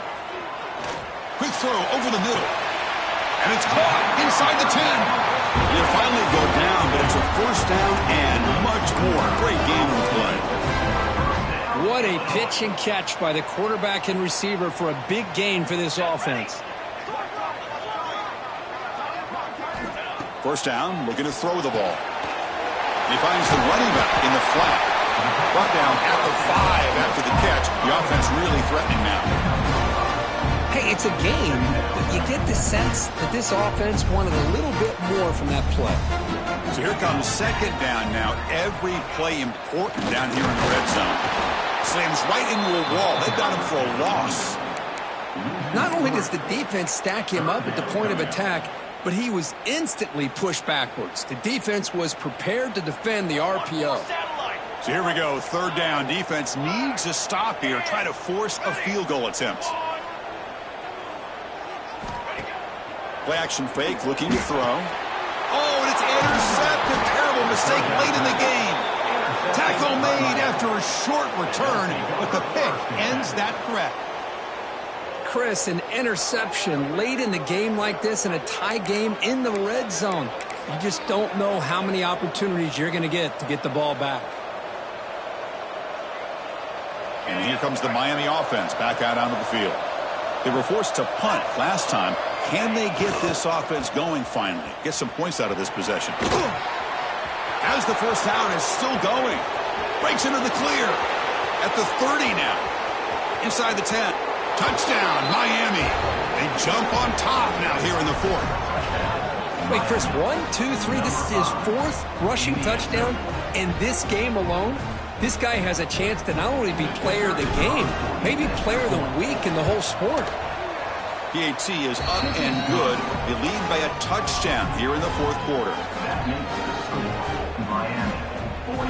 S1: Quick throw over the middle. And it's caught inside the 10. He'll finally go down, but it's a 1st down and much more. Great game of play.
S2: What a pitch and catch by the quarterback and receiver for a big gain for this offense.
S1: 1st down, looking to throw the ball. He finds the running back in the flat. Brought down at the 5 after the catch. The offense really threatening now.
S2: Hey, it's a game, but you get the sense that this offense wanted a little bit more from that play.
S1: So here comes 2nd down now. Every play important down here in the red zone. Slams right into a wall. They've got him for a loss.
S2: Not only does the defense stack him up at the point of attack, but he was instantly pushed backwards. The defense was prepared to defend the RPO.
S1: So here we go, 3rd down. Defense needs a stop here. Try to force a field goal attempt. Play action fake, looking to throw. Oh, and it's intercepted. Terrible mistake late in the game. Tackle made after a short return, but the pick ends that threat.
S2: Chris, an interception late in the game like this in a tie game in the red zone. You just don't know how many opportunities you're going to get the ball back.
S1: And here comes the Miami offense back out onto the field. They were forced to punt last time. Can they get this offense going finally? Get some points out of this possession. As the 1st down is still going. Breaks into the clear. At the 30 now. Inside the 10. Touchdown, Miami. They jump on top now here in the 4th.
S2: Wait, Chris, 1, 2, 3. This is his 4th rushing touchdown in this game alone. This guy has a chance to not only be player of the game, maybe player of the week in the whole sport.
S1: PAT is up and good. They lead by a touchdown here in the fourth quarter.
S4: Miami, 42,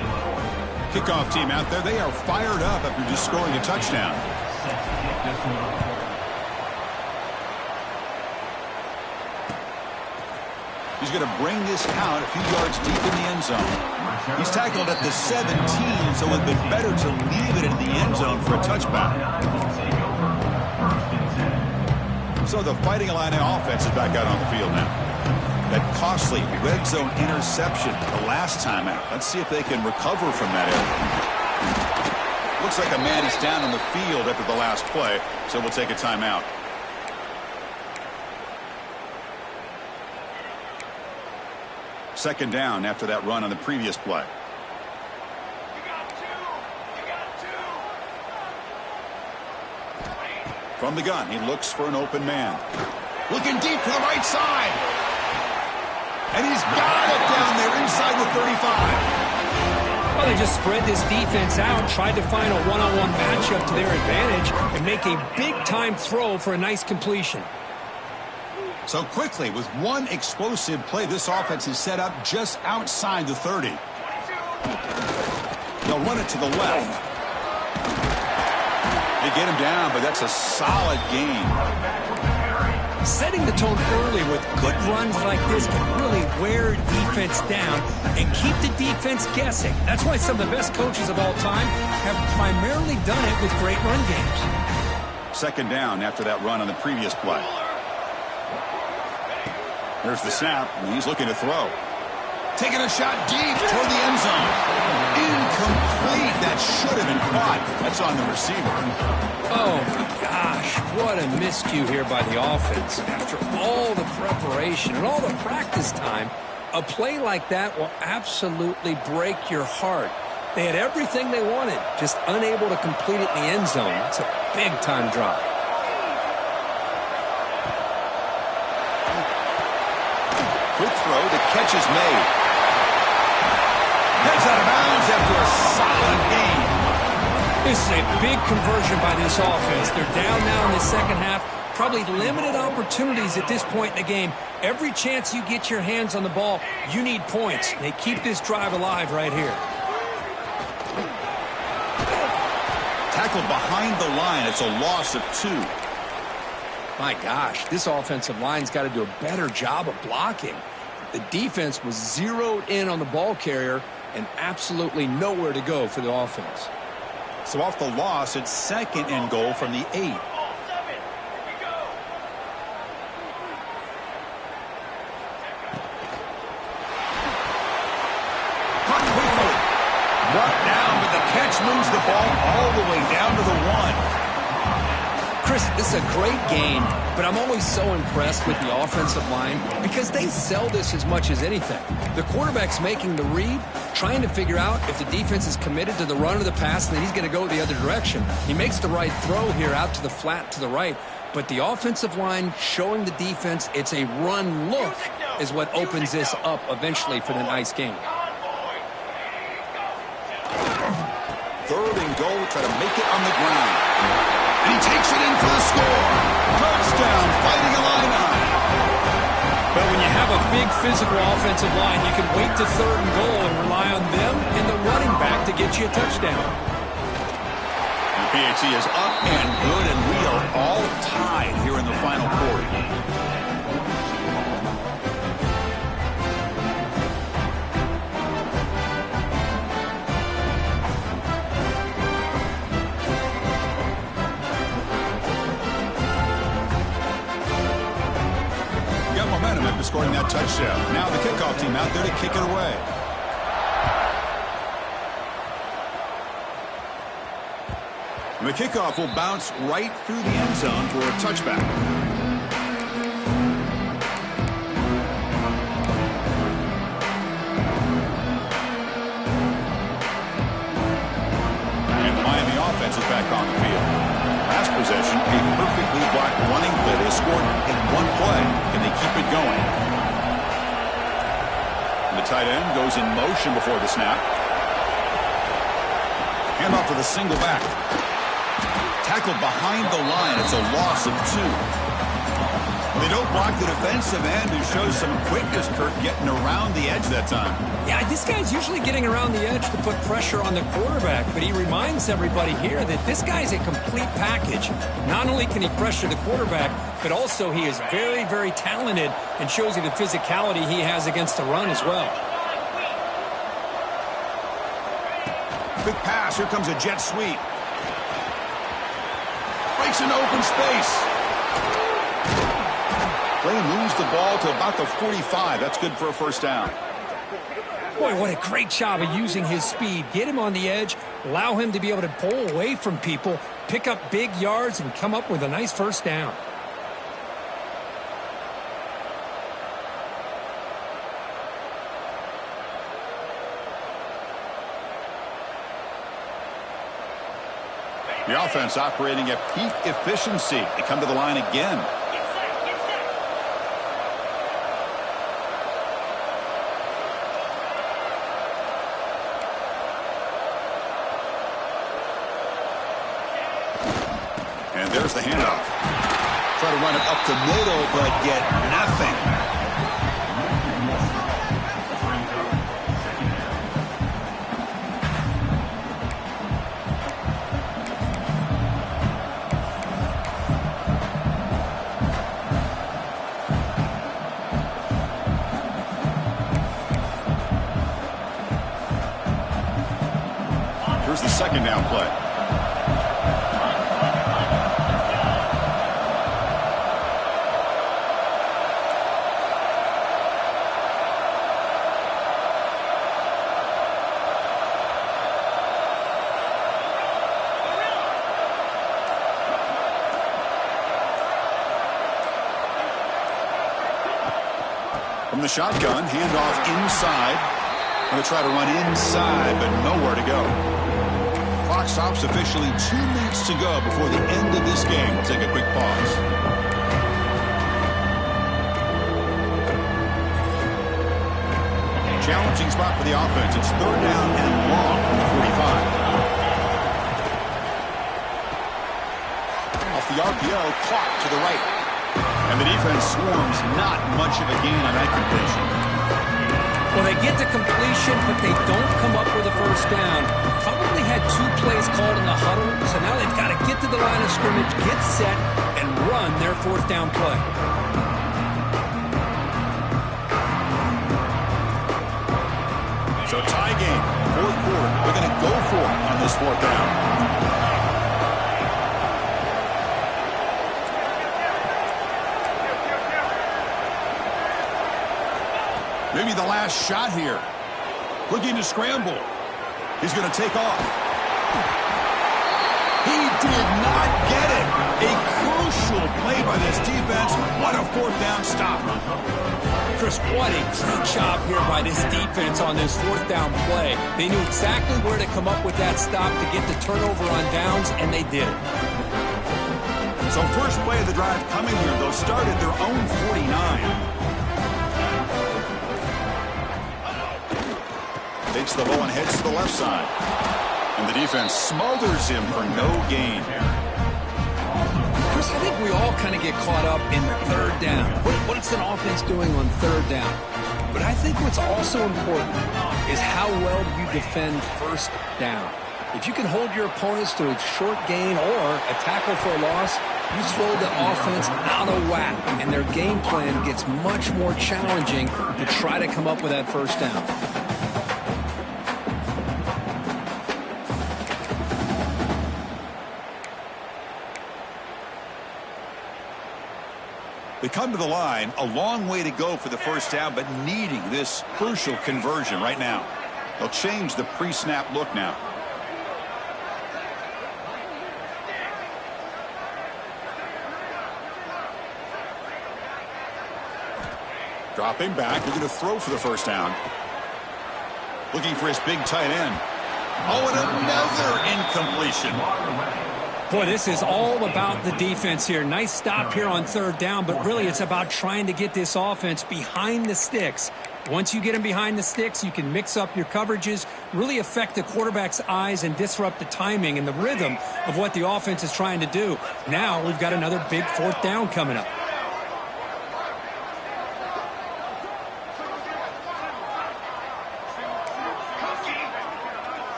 S4: Illinois.
S1: Kickoff team out there. They are fired up after just scoring a touchdown.
S4: Set to kick this one off.
S1: He's going to bring this out a few yards deep in the end zone. He's tackled at the 17, so it would have been better to leave it in the end zone for a touchback. So the Fighting Illini offense is back out on the field now. That costly red zone interception the last time out. Let's see if they can recover from that error. Looks like a man is down on the field after the last play, so we'll take a timeout. Second down after that run on the previous play.
S3: You got two. You got two.
S1: From the gun, he looks for an open man. Looking deep to the right side. And he's got it down there inside the 35.
S2: Well, they just spread this defense out, tried to find a one-on-one matchup to their advantage, and make a big-time throw for a nice completion.
S1: So quickly, with one explosive play, this offense is set up just outside the 30. They'll run it to the left. They get him down, but that's a solid gain.
S2: Setting the tone early with good runs like this can really wear defense down and keep the defense guessing. That's why some of the best coaches of all time have primarily done it with great run games.
S1: Second down after that run on the previous play. There's the snap, and he's looking to throw. Taking a shot deep toward the end zone. Incomplete. That should have been caught. That's on the receiver.
S2: Oh, my gosh. What a miscue here by the offense. After all the preparation and all the practice time, a play like that will absolutely break your heart. They had everything they wanted, just unable to complete it in the end zone. It's a big-time drop.
S1: Quick throw. The catch is made. Heads out of bounds after a solid gain.
S2: This is a big conversion by this offense. They're down now in the second half. Probably limited opportunities at this point in the game. Every chance you get your hands on the ball, you need points. They keep this drive alive right here.
S1: Tackled behind the line. It's a loss of 2.
S2: My gosh, this offensive line's got to do a better job of blocking. The defense was zeroed in on the ball carrier and absolutely nowhere to go for the offense.
S1: So off the loss, it's second and goal from the 8.
S3: Ball 7. Here we go.
S1: Caught quickly. Brought down, but the catch moves the ball all the way down to the 1.
S2: Chris, this is a great game, but I'm always so impressed with the offensive line because they sell this as much as anything. The quarterback's making the read, trying to figure out if the defense is committed to the run or the pass, and then he's going to go the other direction. He makes the right throw here out to the flat to the right, but the offensive line showing the defense it's a run look is what opens this up eventually for the nice game.
S1: Third and goal, try to make it on the ground. And he takes it in for the score. Touchdown, Fighting Illini.
S2: But when you have a big physical offensive line, you can wait to third and goal and rely on them and the running back to get you a touchdown.
S1: The PAT is up and good, and we are all tied here in the final quarter. Momentum after scoring that touchdown. Now the kickoff team out there to kick it away. And the kickoff will bounce right through the end zone for a touchback. And the Miami offense is back on the field. Last possession, a perfectly blocked running play. They scored in one play. Can they keep it going? And the tight end goes in motion before the snap. Handoff to the single back. Tackled behind the line. It's a loss of 2. They don't block the defensive end, who shows some quickness, Kirk, getting around the edge that time.
S2: Yeah, this guy's usually getting around the edge to put pressure on the quarterback, but he reminds everybody here that this guy's a complete package. Not only can he pressure the quarterback, but also he is very, very talented and shows you the physicality he has against the run as well.
S1: Quick pass. Here comes a jet sweep. Breaks into open space. Play moves the ball to about the 45. That's good for a first down.
S2: Boy, what a great job of using his speed. Get him on the edge, allow him to be able to pull away from people, pick up big yards, and come up with a nice first down.
S1: The offense operating at peak efficiency. They come to the line again. And there's the handoff. Try to run it up the middle, but get nothing. Here's the second down play. From the shotgun, handoff inside. Going to try to run inside, but nowhere to go. Clock stops officially. 2 minutes to go before the end of this game. We'll take a quick pause. Challenging spot for the offense. It's third down and long from the 45. Off the RPO, clock to the right. And the defense swarms. Not much of a gain on that completion.
S2: Well, they get to completion, but they don't come up with a first down. Probably had 2 plays called in the huddle, so now they've got to get to the line of scrimmage, get set, and run their fourth down play.
S1: So tie game, fourth quarter. They're going to go for it on this fourth down. Maybe the last shot here. Looking to scramble. He's going to take off. He did not get it. A crucial play by this defense. What a fourth down stop.
S2: Chris, what a great job here by this defense on this fourth down play. They knew exactly where to come up with that stop to get the turnover on downs, and they did.
S1: So first play of the drive coming here. They'll start at their own 49. Takes the ball and heads to the left side. And the defense smothers him for no gain.
S2: Chris, I think we all kind of get caught up in the third down. What's an offense doing on third down? But I think what's also important is how well you defend first down. If you can hold your opponents to a short gain or a tackle for a loss, you throw the offense out of whack, and their game plan gets much more challenging to try to come up with that first down.
S1: They come to the line, a long way to go for the first down, but needing this crucial conversion right now. They'll change the pre-snap look now. Dropping back, they're going to throw for the first down. Looking for his big tight end. Oh, and another incompletion.
S2: Boy, this is all about the defense here. Nice stop here on third down, but really it's about trying to get this offense behind the sticks Once you get him behind the sticks, you can mix up your coverages, really affect the quarterback's eyes and disrupt the timing and the rhythm of what the offense is trying to do. Now we've got another big fourth down coming up.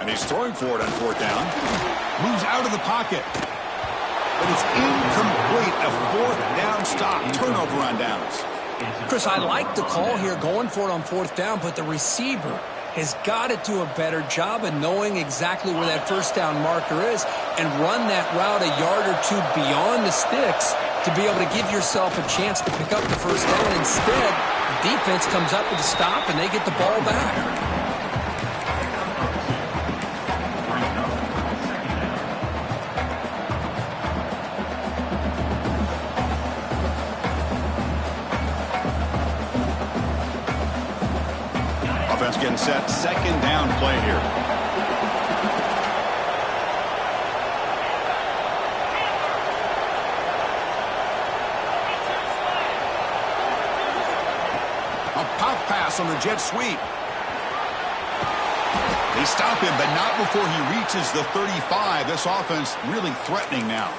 S1: And he's throwing for it on fourth down. Moves out of the pocket. But it's incomplete. A fourth down stop. Turnover on downs.
S2: Chris, I like the call here going for it on fourth down, but the receiver has got to do a better job of knowing exactly where that first down marker is and run that route a yard or two beyond the sticks to be able to give yourself a chance to pick up the first down. Instead, the defense comes up with a stop and they get the ball back.
S1: Getting set, second down play here. A pop pass on the jet sweep. They stop him, but not before he reaches the 35. This offense really threatening now.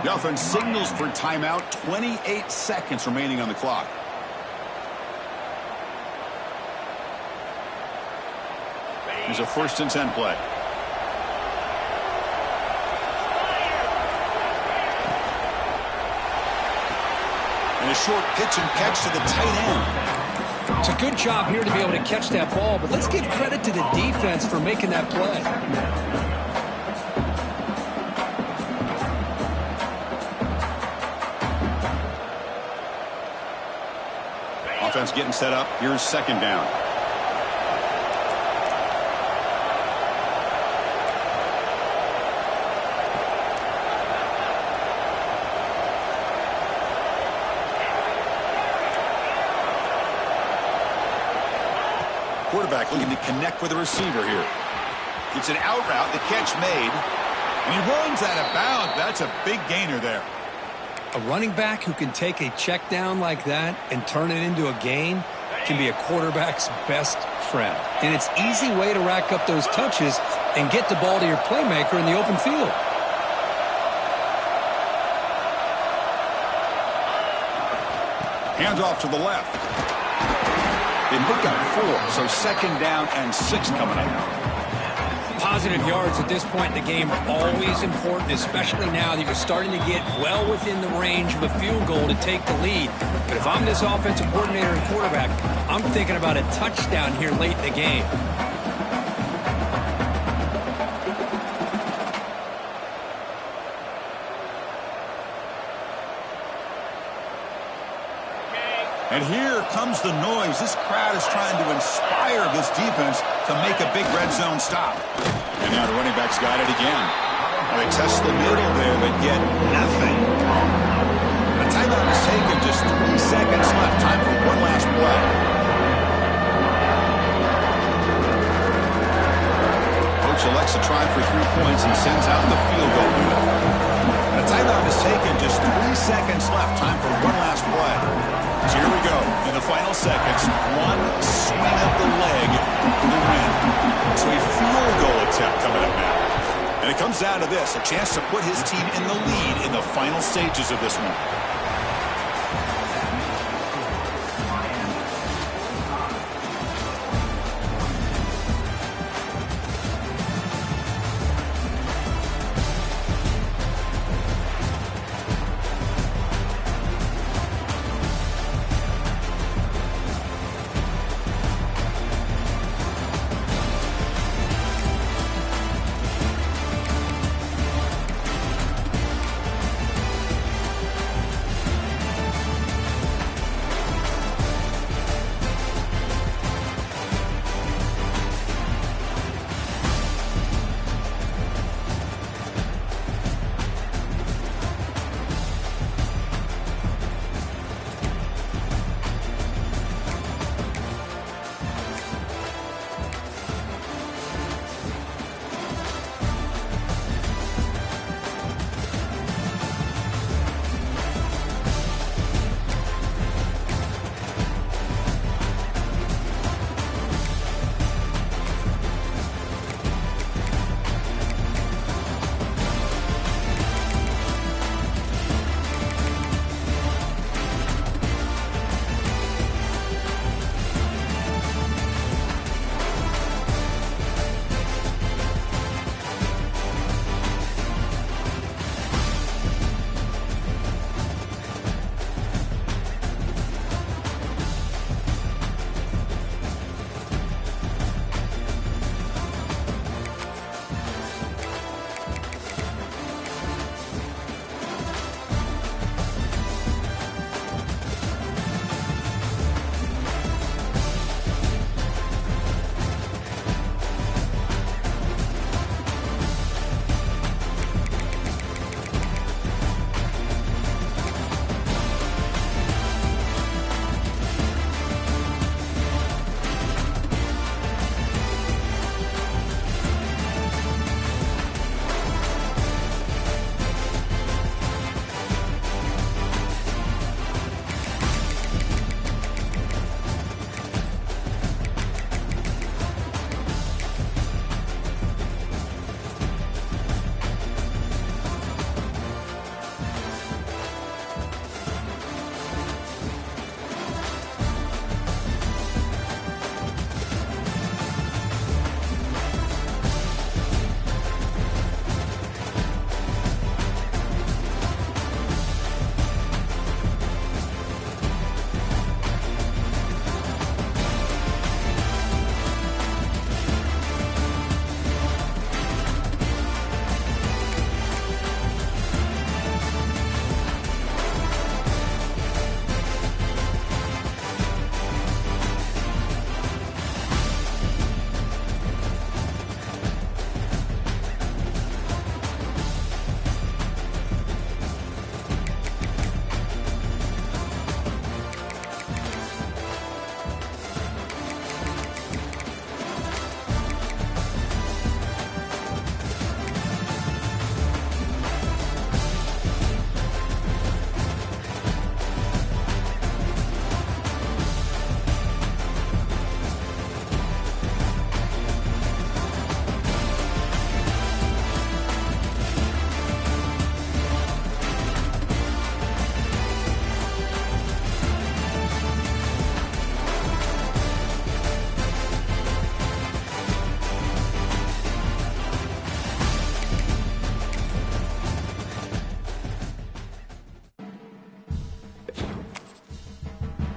S1: The offense signals for timeout. 28 seconds remaining on the clock. Here's a 1st and 10 play. And a short pitch and catch to the tight end.
S2: It's a good job here to be able to catch that ball, but let's give credit to the defense for making that play.
S1: Offense getting set up. Here's second down. Quarterback looking to connect with the receiver here. It's an out route, the catch made. And he runs out of bounds. That's a big gainer there.
S2: A running back who can take a check down like that and turn it into a gain can be a quarterback's best friend. And it's an easy way to rack up those touches and get the ball to your playmaker in the open field.
S1: Hands off to the left. They pick up 4, so second down and 6 coming up.
S2: Positive yards at this point in the game are always important, especially now that you're starting to get well within the range of a field goal to take the lead. But if I'm this offensive coordinator and quarterback, I'm thinking about a touchdown here late in the game.
S1: And here comes the noise. This crowd is trying to inspire this defense to make a big red zone stop. And now the running back's got it again. Well, they test the middle there, but get nothing. And a timeout is taken. Just 3 seconds left. Time for one last play. Coach elects to try for 3 points and sends out the field goal unit. And a timeout is taken. Just 3 seconds left. Time for one last play. So here we go in the final seconds. One swing of the leg for the win. So a field goal attempt coming up now. And it comes down to this, a chance to put his team in the lead in the final stages of this one.